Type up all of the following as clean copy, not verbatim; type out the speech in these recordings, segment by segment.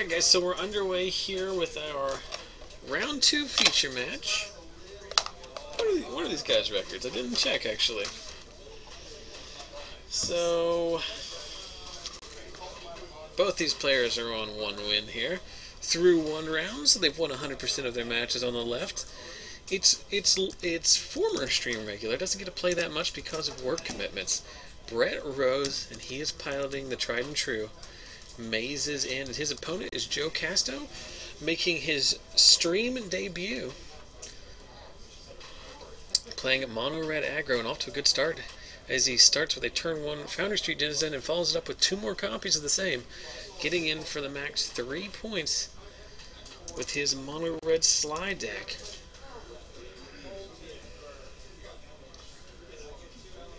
Alright guys, so we're underway here with our round 2 feature match. What are these guys' records? I didn't check actually. So both these players are on 1 win here through 1 round, so they've won 100% of their matches on the left. It's former stream regular, doesn't get to play that much because of work commitments. Brett Rose, and he is piloting the tried and true Mazes in, and his opponent is Joe Casto, making his stream debut, playing at Mono Red Aggro, and off to a good start as he starts with a turn 1 Foundry Street Denizen and follows it up with 2 more copies of the same, getting in for the max 3 points with his Mono Red Sligh deck.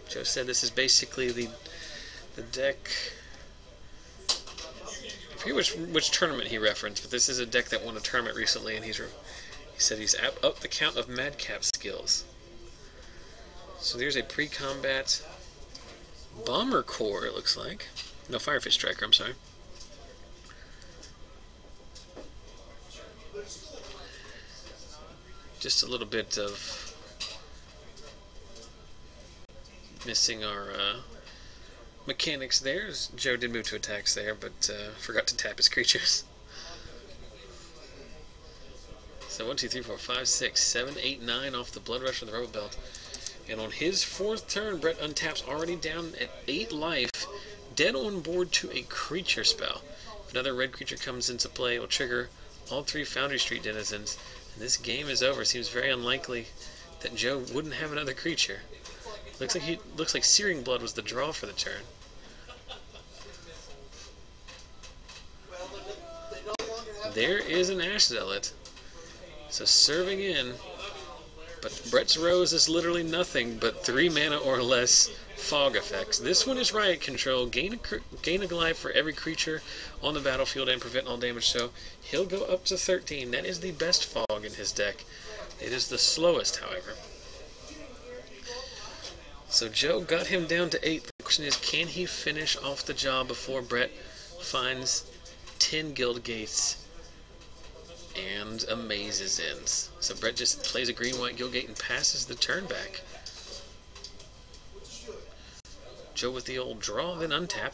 Joe said this is basically the deck. I forget which tournament he referenced, but this is a deck that won a tournament recently, and he said he's up the count of madcap skills. So there's a pre-combat Bomber Core, it looks like. No, Firefish Striker, I'm sorry. Just a little bit of missing our mechanics there. Joe did move to attacks there, but forgot to tap his creatures. So 1, 2, 3, 4, 5, 6, 7, 8, 9 off the Blood Rush from the Rebel Belt. And on his 4th turn, Brett untaps, already down at 8 life, dead on board to a creature spell. If another red creature comes into play, it will trigger all 3 Foundry Street Denizens. And this game is over. Seems very unlikely that Joe wouldn't have another creature. Looks like Searing Blood was the draw for the turn. There is an Ash Zealot. So serving in, but Brett's Rose is literally nothing but 3 mana or less fog effects. This one is Riot Control. Gain a life for every creature on the battlefield and prevent all damage. So he'll go up to 13. That is the best fog in his deck. It is the slowest, however. So Joe got him down to 8. The question is, can he finish off the job before Brett finds 10 Guild Gates and a Mazes in? So Brett just plays a green-white Guild Gate and passes the turn back. Joe with the old draw, then untap.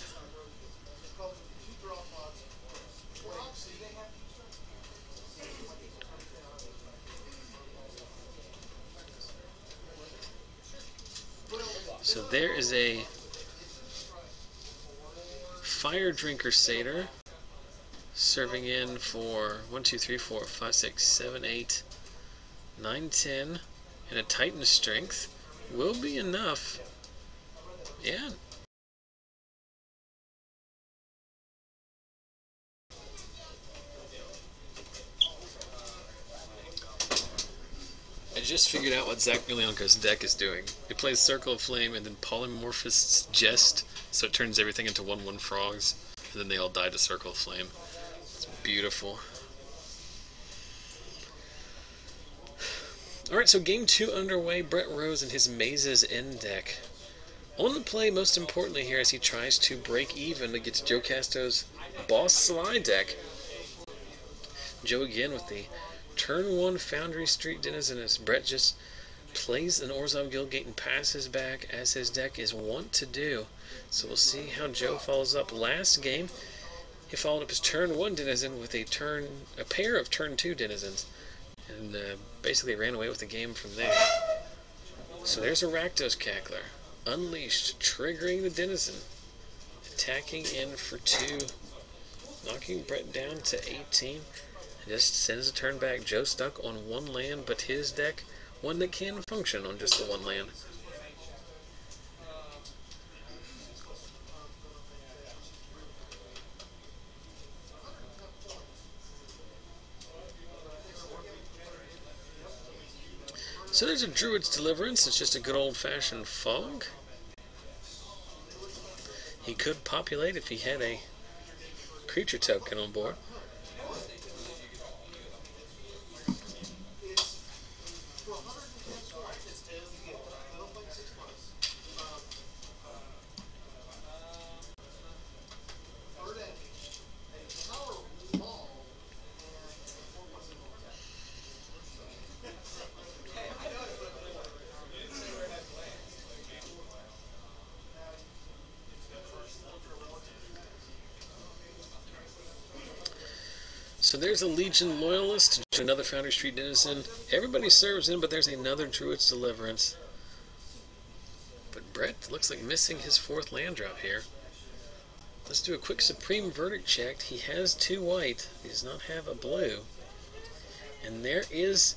So there is a Fire Drinker Satyr serving in for 1, 2, 3, 4, 5, 6, 7, 8, 9, 10, and a Titan Strength will be enough. Yeah. I just figured out what Zach Viglianco's deck is doing. He plays Circle of Flame and then Polymorphous Jest, so it turns everything into 1/1 frogs, and then they all die to Circle of Flame. It's beautiful. Alright, so game 2 underway. Brett Rose and his Mazes in deck. On the play, most importantly here, as he tries to break even against Joe Casto's Boss Sligh deck. Joe again with the turn 1 Foundry Street Denizen as Brett just plays an Orzhov Guildgate and passes back as his deck is wont to do. So we'll see how Joe follows up. Last game, he followed up his turn 1 Denizen with a pair of turn 2 Denizens, and basically ran away with the game from there. So there's a Rakdos Cackler, unleashed, triggering the Denizen, attacking in for 2, knocking Brett down to 18. Just sends a turn back. Joe stuck on 1 land, but his deck, one that can function on just the 1 land. So there's a Druid's Deliverance. It's just a good old-fashioned fog. He could populate if he had a creature token on board. So there's a Legion Loyalist, another Foundry Street Denizen. Everybody serves in, but there's another Druid's Deliverance. But Brett looks like missing his 4th land drop here. Let's do a quick Supreme Verdict check. He has 2 white. He does not have a blue. And there is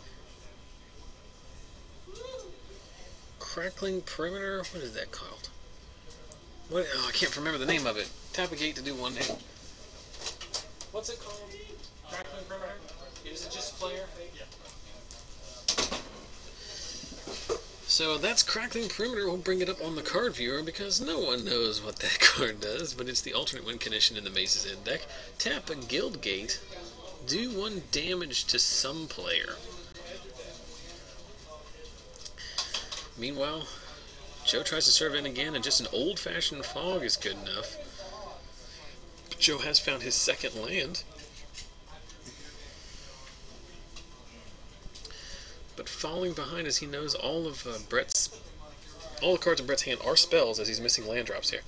Crackling Perimeter. What is that called? What? Oh, I can't remember the name of it. Tap a gate to do one name. What's it called? Crackling Perimeter? Is it just player? Yeah. So that's Crackling Perimeter. We'll bring it up on the card viewer because no one knows what that card does, but it's the alternate win condition in the Mace's End deck. Tap a Guild Gate. Do 1 damage to some player. Meanwhile, Joe tries to serve in again, and just an old-fashioned fog is good enough. Joe has found his 2nd land. But falling behind as he knows all of the cards in Brett's hand are spells as he's missing land drops here.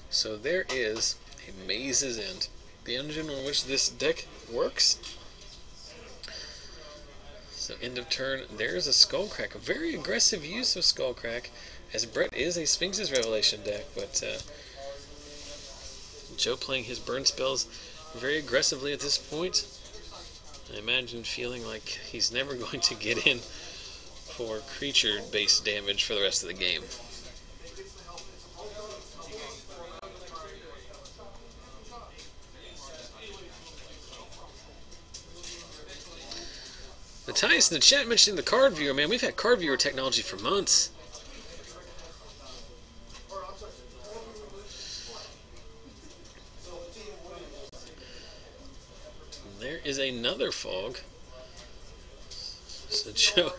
So there is a Maze's End, the engine on which this deck works. So end of turn, there's a Skullcrack, a very aggressive use of Skullcrack, as Brett is a Sphinx's Revelation deck, but Joe playing his burn spells very aggressively at this point. I imagine feeling like he's never going to get in for creature-based damage for the rest of the game. Matthias in the chat mentioning the card viewer. Man, we've had card viewer technology for months. There is another fog. So Joe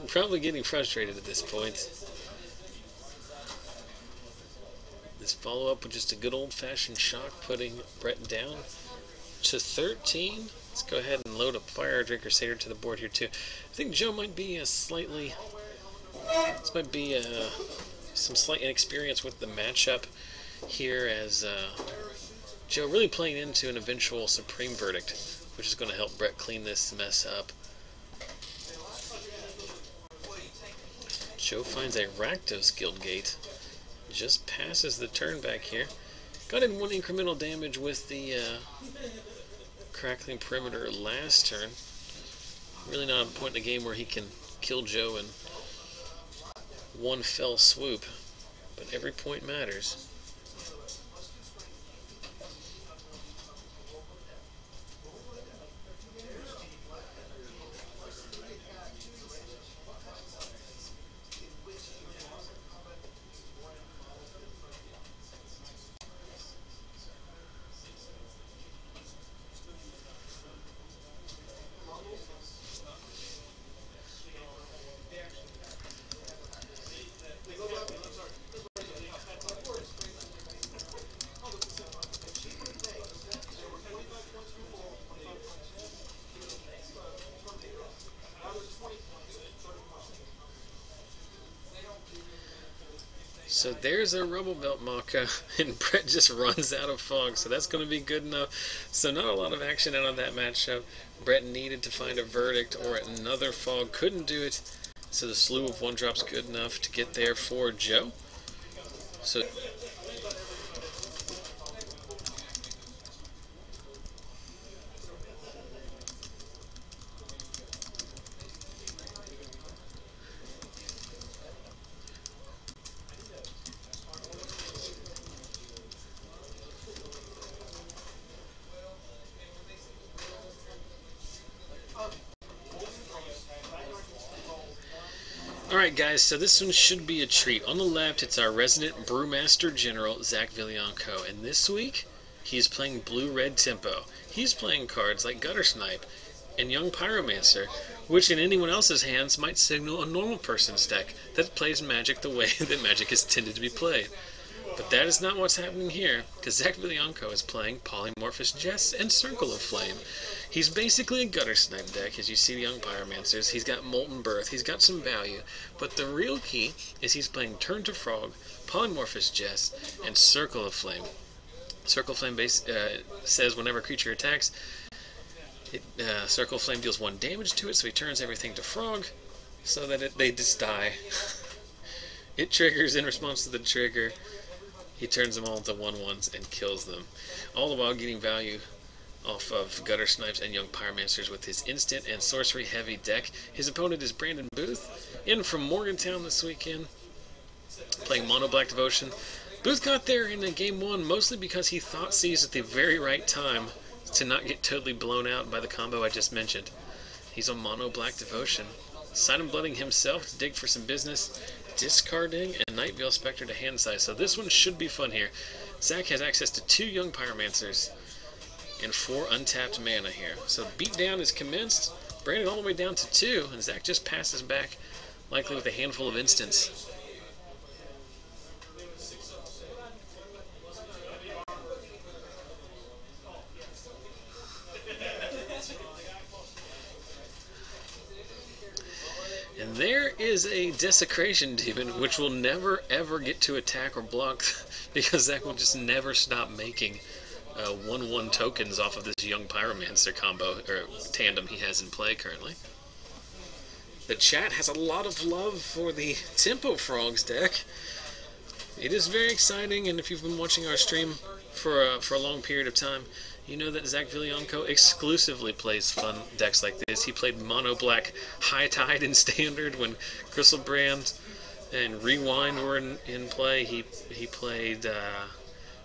probably getting frustrated at this point. This follow-up with just a good old-fashioned shock, putting Brett down to 13. Let's go ahead and load up Fire Drinker Satyr to the board here too. I think Joe might be this might be some slight inexperience with the matchup here, as Joe really playing into an eventual Supreme Verdict, which is going to help Brett clean this mess up. Joe finds a Rakdos Guildgate. Just passes the turn back here. Got in 1 incremental damage with the Crackling Perimeter last turn. Really not a point in the game where he can kill Joe in 1 fell swoop, but every point matters. So there's a Rubble Belt Maka, and Brett just runs out of fog, so that's going to be good enough. So not a lot of action out of that matchup. Brett needed to find a verdict or another fog, couldn't do it, so the slew of 1-drops good enough to get there for Joe. So Alright guys, so this one should be a treat. On the left, it's our resident Brewmaster General, Zach Viglianco, and this week, he's playing Blue-Red Tempo. He's playing cards like Gutter Snipe and Young Pyromancer, which in anyone else's hands might signal a normal person's deck that plays Magic the way that Magic is tended to be played. But that is not what's happening here, because Zach Viglianco is playing Polymorphous Jess and Circle of Flame. He's basically a Gutter Snipe deck, as you see the Young Pyromancers. He's got Molten Birth, he's got some value, but the real key is he's playing Turn to Frog, Polymorphous Jess, and Circle of Flame. Circle Flame base says whenever a creature attacks, Circle Flame deals 1 damage to it, so he turns everything to frog, so that they just die. It triggers in response to the trigger. He turns them all into 1/1s and kills them, all the while getting value off of Gutter Snipes and Young Pyromancers with his instant and sorcery heavy deck. His opponent is Brandon Booth, in from Morgantown this weekend, playing Mono Black Devotion. Booth got there in game 1 mostly because he thought Seize at the very right time to not get totally blown out by the combo I just mentioned. He's on Mono Black Devotion, Sign and Blooding himself to dig for some business, discarding a Night Veil Spectre to hand size. So this one should be fun here. Zach has access to 2 Young Pyromancers and 4 untapped mana here. So beatdown is commenced. Brandon all the way down to 2, and Zach just passes back, likely with a handful of instants. And there is a Desecration Demon, which will never ever get to attack or block because Zach will just never stop making 1/1 tokens off of this Young Pyromancer combo, or tandem he has in play currently. The chat has a lot of love for the Tempo Frogs deck. It is very exciting, and if you've been watching our stream for a long period of time, you know that Zach Viglianco exclusively plays fun decks like this. He played Mono Black High Tide in Standard when Gristlebrand and Rewind were in play. He played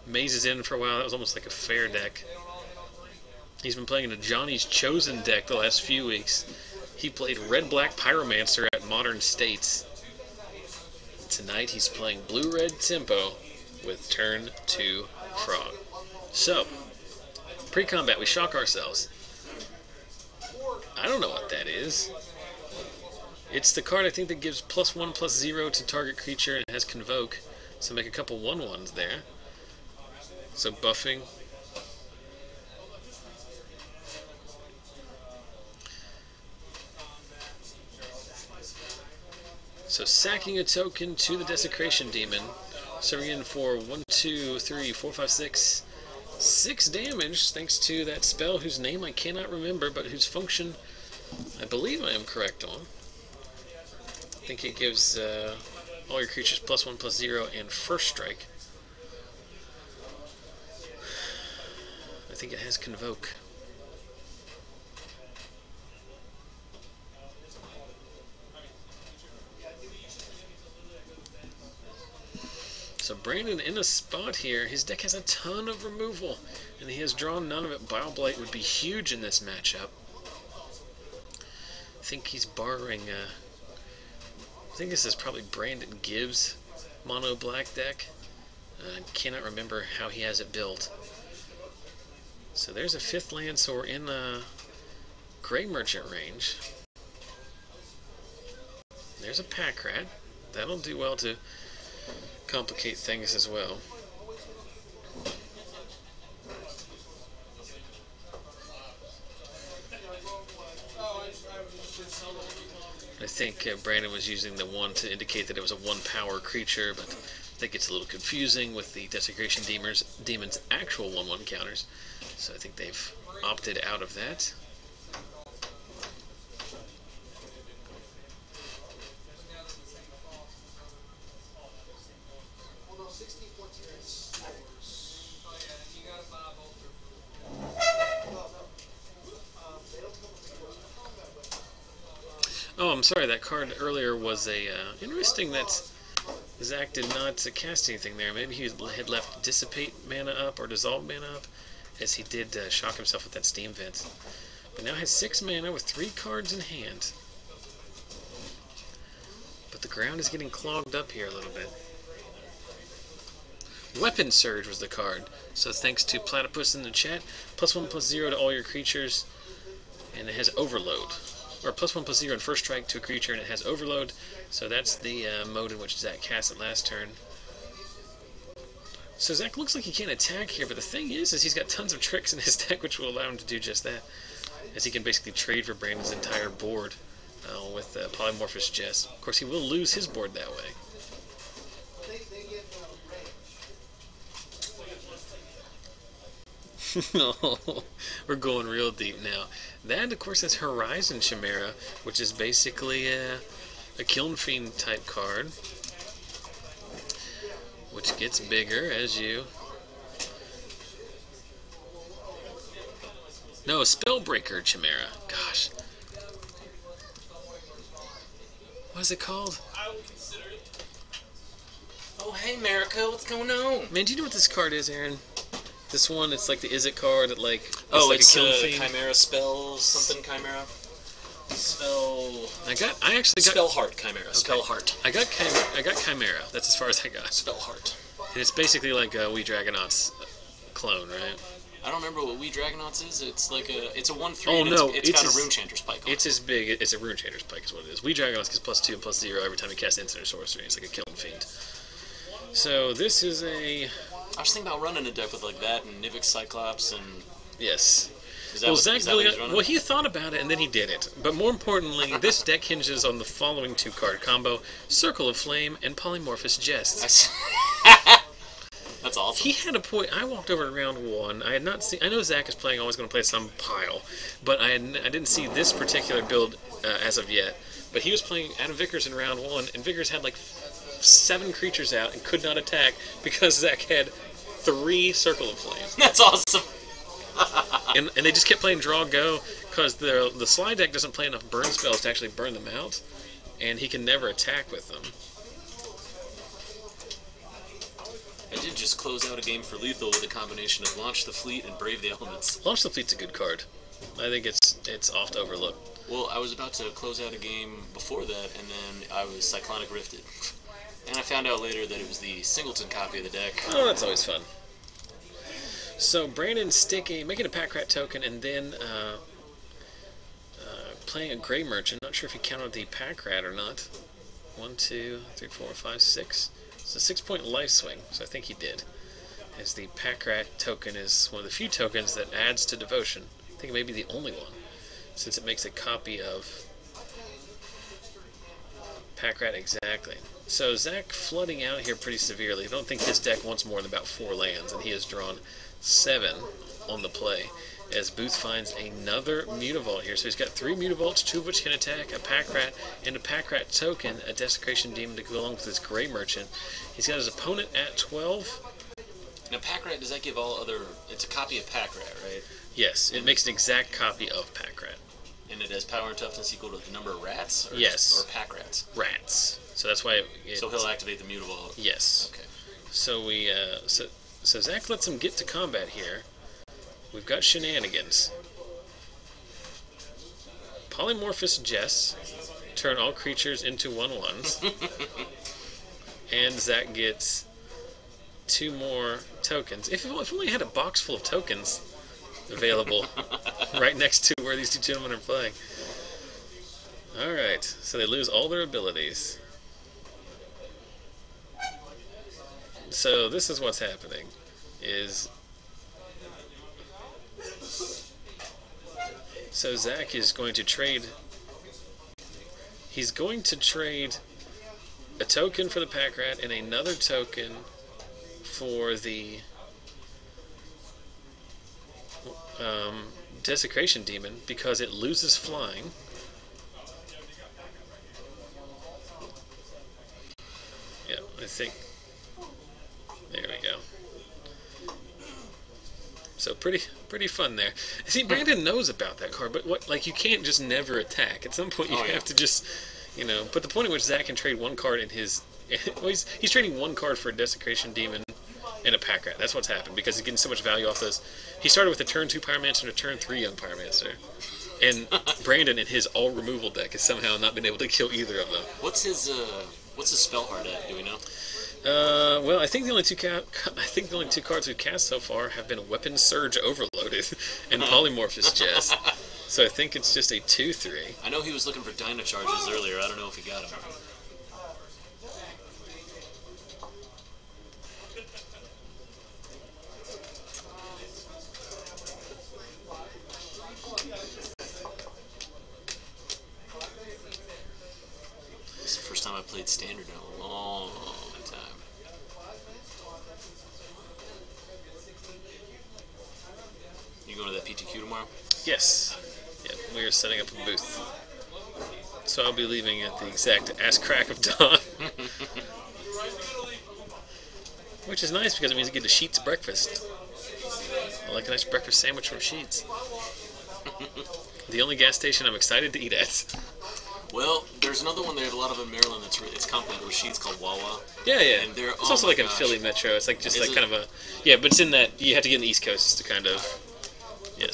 Mazes in for a while. That was almost like a fair deck. He's been playing in a Johnny's Chosen deck the last few weeks. He played Red-Black Pyromancer at Modern States. Tonight he's playing Blue-Red Tempo with turn 2 Frog. So, pre-combat, we shock ourselves. I don't know what that is. It's the card I think that gives +1/+0 to target creature and has Convoke. So make a couple 1/1s there. So buffing. So sacking a token to the Desecration Demon. Serving in for 1, 2, 3, 4, 5, 6. 6 damage thanks to that spell whose name I cannot remember, but whose function I believe I am correct on. I think it gives all your creatures +1/+0 and first strike. I think it has Convoke. So Brandon in a spot here. His deck has a ton of removal, and he has drawn none of it. Bile would be huge in this matchup. I think he's borrowing, I think this is probably Brandon Gibbs' Mono Black deck. I cannot remember how he has it built. So there's a 5th land, so we're in Gray Merchant range. There's a Pack Rat. That'll do well to complicate things as well. I think Brandon was using the 1 to indicate that it was a 1-power creature, but that gets a little confusing with the Desecration Demon's actual 1/1 counters. So I think they've opted out of that. Oh, I'm sorry, that card earlier was a, interesting that Zach did not cast anything there. Maybe he had left Dissipate mana up or Dissolve mana up, as he did shock himself with that Steam Vent. But now has 6 mana with 3 cards in hand. But the ground is getting clogged up here a little bit. Weapon Surge was the card. So thanks to Platypus in the chat, +1/+0 to all your creatures, and it has Overload. Or +1/+0 and first strike to a creature, and it has Overload. So that's the mode in which Zach cast it last turn. So Zach looks like he can't attack here, but the thing is he's got tons of tricks in his deck which will allow him to do just that, as he can basically trade for Brandon's entire board with Polymorphous Jest. Of course, he will lose his board that way. No, we're going real deep now. That, of course, is Horizon Chimera, which is basically a Kiln Fiend type card, which gets bigger as you... No, Spellbreaker Chimera. Gosh. What is it called? Oh, hey, America, what's going on? Man, do you know what this card is, Aaron? This one, it's like the Is It card. It's like It's a Kiln Fiend. Chimera spell something Chimera. I actually got Spell Heart Chimera. Okay. Spell Heart. I got Chimera. That's as far as I got. Spell Heart. And it's basically like a We Dragonauts clone, right? I don't remember what We Dragonauts is. It's like it's a 1/3. Oh, and no, it's got a Rune Chanter's Pike on it. It's as big. It's a Rune Chanter's Pike is what it is. We Dragonauts gets +2 and +0 every time you cast instant or sorcery. It's like a Kiln Fiend. So this is a... I was thinking about running a deck with like that and Nivix Cyclops and... Yes. Zach he thought about it and then he did it. But more importantly, this deck hinges on the following 2-card combo: Circle of Flame and Polymorphous Jest. That's awesome. He had a point. I walked over to round 1. I had not seen... I know Zach is playing, always going to play some pile, but I didn't see this particular build as of yet. But he was playing Adam Vickers in round 1, and Vickers had like 7 creatures out and could not attack because Zach had 3 Circle of Flame. That's awesome. and they just kept playing draw go because the Sligh deck doesn't play enough burn spells to actually burn them out, and he can never attack with them. I did just close out a game for Lethal with a combination of Launch the Fleet and Brave the Elements. Launch the Fleet's a good card. I think it's oft overlooked. Well, I was about to close out a game before that, and then I was Cyclonic Rifted. And I found out later that it was the Singleton copy of the deck. Oh, that's always fun. So Brandon making a Pack Rat token, and then playing a Grey Merchant. Not sure if he counted the Pack Rat or not. 1, 2, 3, 4, 5, 6. It's a 6-point life swing, so I think he did. As the Pack Rat token is one of the few tokens that adds to Devotion. I think it may be the only one, since it makes a copy of Pack Rat exactly. So Zach flooding out here pretty severely. I don't think his deck wants more than about 4 lands, and he has drawn 7 on the play. As Booth finds another Mutavault here. So he's got 3 Mutavaults, 2 of which can attack, a Pack Rat, and a Pack Rat token, a Desecration Demon to go along with his Grey Merchant. He's got his opponent at 12. Now, Pack Rat, does that give all other... It's a copy of Pack Rat, right? Yes, it makes an exact copy of Pack Rat. And it has power and toughness equal to the number of rats? Yes. Or Pack Rats? Rats. So that's why... So he'll activate the Mutavault? Yes. Okay. So we... So Zach lets him get to combat here. We've got shenanigans. Polymorphous Jess. Turn all creatures into 1/1s. And Zach gets 2 more tokens. If only had a box full of tokens available right next to where these 2 gentlemen are playing. Alright, so they lose all their abilities. So this is what's happening. So Zach is going to trade... He's going to trade a token for the Pack Rat and another token for the Desecration Demon because it loses flying. Yeah, I think... There we go. So pretty fun there. See, Brandon knows about that card, but you can't just never attack. At some point, you have to just, But the point at which Zach can trade 1 card in his, well, he's trading 1 card for a Desecration Demon and a Pack Rat. That's what's happened because he's getting so much value off those. He started with a turn 2 Pyromancer and a turn 3 Young Pyromancer, and Brandon in his all removal deck has somehow not been able to kill either of them. What's his spell heart at? Do we know? Well, I think the only two cards we've cast so far have been Weapon Surge Overloaded and Polymorphous Jess. So I think it's just a 2/3. I know he was looking for Dino Charges earlier. I don't know if he got them. This is the first time I played Standard in a long time. GTQ tomorrow? Yes. Yeah, we are setting up a booth. So I'll be leaving at the exact ass crack of dawn. Which is nice because it means I get a Sheetz breakfast. I like a nice breakfast sandwich from Sheetz. The only gas station I'm excited to eat at. Well, there's another one there, a lot of in Maryland, it's comparable to Sheetz called Wawa. Yeah, yeah. And they're, it's also like in Philly Metro. It's like just Is like it? kind of a... Yeah, but it's in that... You have to get in the East Coast to kind of... Yes.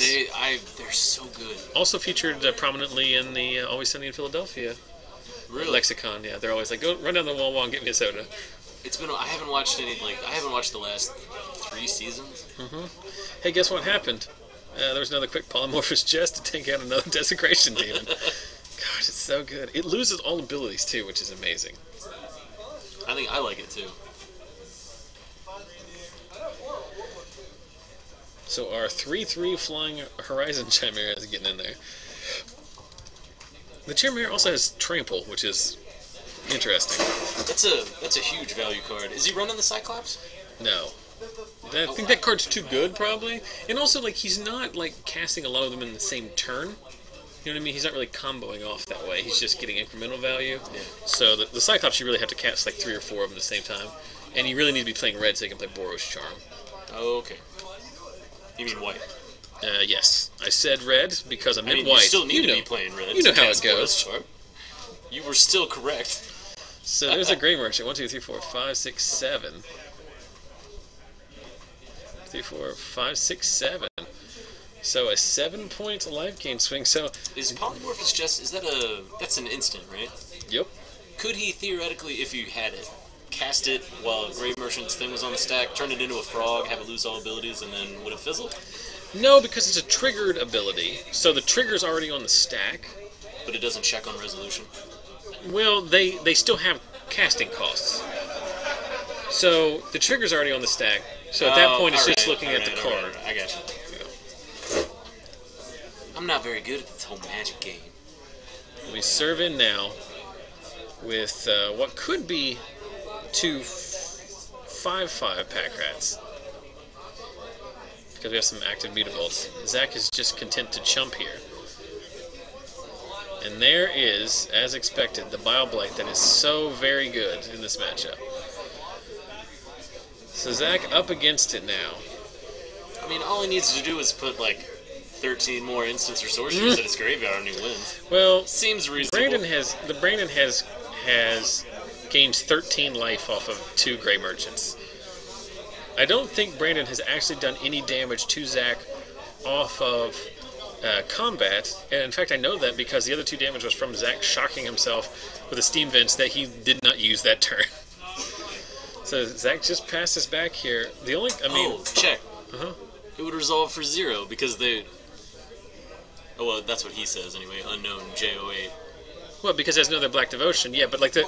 They're so good. Also featured prominently in the Always Sunny in Philadelphia Really? lexicon. Yeah, they're always like, go run down the Wawa and get me a soda. It's been. I haven't watched the last 3 seasons. Hey, guess what happened? There was another quick polymorphous chest to take out another desecration demon. Gosh, it's so good. It loses all abilities too, which is amazing. I think I like it too. So our 3/3 Flying Horizon Chimera is getting in there. The Chimera also has Trample, which is interesting. That's a huge value card. Is he running the Cyclops? No. I think that card's too good, probably. And also, like, he's not, like, casting a lot of them in the same turn. You know what I mean? He's not really comboing off that way. He's just getting incremental value. Yeah. So the Cyclops, you really have to cast, like, 3 or 4 of them at the same time. And you really need to be playing red so you can play Boros Charm. Oh, okay. You mean white? Yes. I said red because I meant mean, white. you still need to be playing red. You know how it cast goes. Boros Charm. You were still correct. So there's a Gray Merchant. 1, 2, 3, 4, 5, 6, 7. 3, 4, 5, 6, 7. So a 7-point life gain swing. So Is Polymorphous just... That's an instant, right? Yep. Could he theoretically, if you had it, cast it while Grey Merchant's thing was on the stack, turn it into a frog, have it lose all abilities, and then would it fizzle? No, because it's a triggered ability. So the trigger's already on the stack. But it doesn't check on resolution? Well, they still have casting costs. So the trigger's already on the stack. So at that point, it's just looking at the card. I got you. I'm not very good at this whole Magic game. We serve in now with what could be 2 5/5 pack rats. Because we have some active mutables. Zach is just content to chump here. And there is, as expected, the Bile-Blight that is so very good in this matchup. So Zach up against it now. I mean, all he needs to do is put, like, 13 more instants or sorceries at his graveyard and he wins. Well, seems reasonable. Brandon has gained 13 life off of 2 Gray Merchants. I don't think Brandon has actually done any damage to Zach off of combat, and in fact I know that because the other 2 damage was from Zach shocking himself with a Steam Vents that he did not use that turn. So Zach just passes back here. The only, check. Uh-huh. It would resolve for 0 because they... Oh, well, that's what he says anyway. Unknown J08. Well, because there's another Black Devotion, yeah, but like the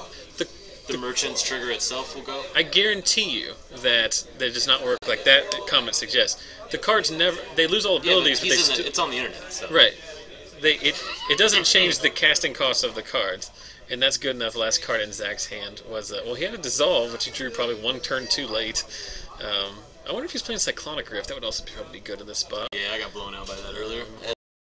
merchant's trigger itself will go? I guarantee you that does not work like that comment suggests. The cards they lose all abilities, but it's on the internet, so... Right. It doesn't change the casting costs of the cards, and that's good enough. The last card in Zach's hand was, well, he had a Dissolve, which he drew probably 1 turn too late. I wonder if he's playing Cyclonic Rift. That would also probably be good in this spot. Yeah, I got blown out by that earlier.